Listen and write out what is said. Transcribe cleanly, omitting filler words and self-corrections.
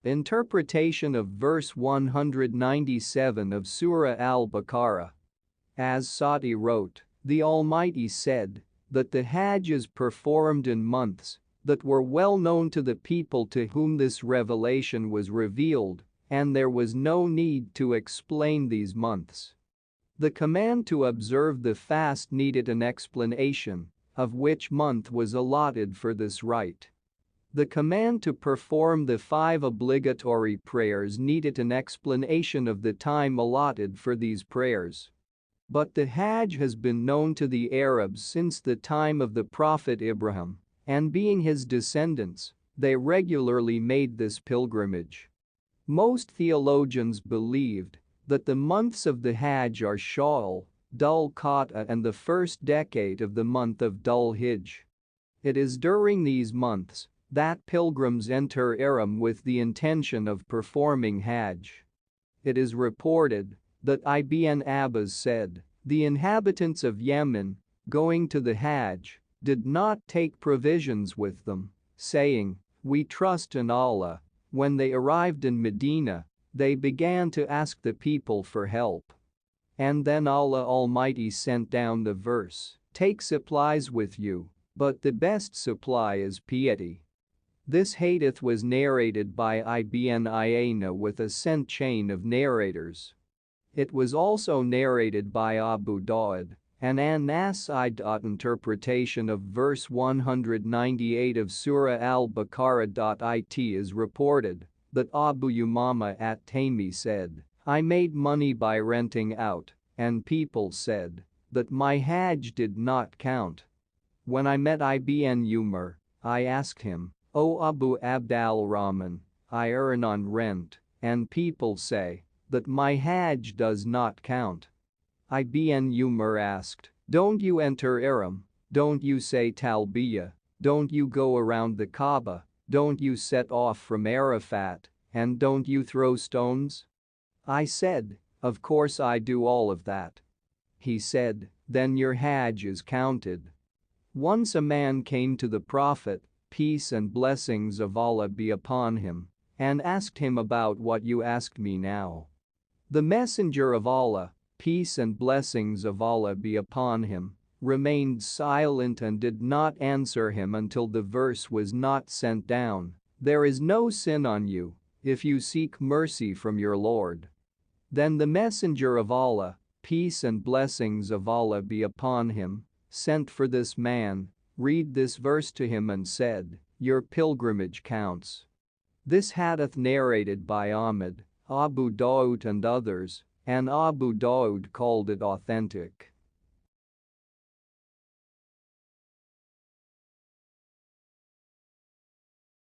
Interpretation of verse 197 of Surah Al-Baqarah. As Sa'di wrote, the Almighty said that the Hajj is performed in months that were well known to the people to whom this revelation was revealed, and there was no need to explain these months. The command to observe the fast needed an explanation of which month was allotted for this rite. The command to perform the 5 obligatory prayers needed an explanation of the time allotted for these prayers. But the Hajj has been known to the Arabs since the time of the Prophet Ibrahim, and being his descendants, they regularly made this pilgrimage. Most theologians believed that the months of the Hajj are Shawwal, Dhul-Qa'dah and the first decade of the month of Dhul-Hijjah. It is during these months that pilgrims enter Ihram with the intention of performing Hajj. It is reported that Ibn Abbas said, the inhabitants of Yemen, going to the Hajj, did not take provisions with them, saying, "We trust in Allah." When they arrived in Medina, they began to ask the people for help. And then Allah Almighty sent down the verse, "Take supplies with you, but the best supply is piety." This hadith was narrated by Ibn Ayna with a sent chain of narrators. It was also narrated by Abu Dawud, and An-Nasai. Interpretation of verse 198 of Surah Al-Baqarah. It is reported that Abu Umama at-Taymi said, I made money by renting out, and people said that my Hajj did not count. When I met Ibn Umar, I asked him, O Abu Abd al-Rahman, I earn on rent, and people say that my Hajj does not count. Ibn Umar asked, don't you enter Ihram? Don't you say Talbiyah? Don't you go around the Kaaba? Don't you set off from Arafat? And don't you throw stones? I said, of course I do all of that. He said, then your Hajj is counted. Once a man came to the Prophet, peace and blessings of Allah be upon him, and asked him about what you asked me now. The Messenger of Allah, peace and blessings of Allah be upon him, remained silent and did not answer him until the verse was not sent down, there is no sin on you if you seek mercy from your Lord. Then the Messenger of Allah, peace and blessings of Allah be upon him, sent for this man, read this verse to him and said, your pilgrimage counts. This hadith narrated by Ahmad, Abu Dawud and others, and Abu Dawud called it authentic.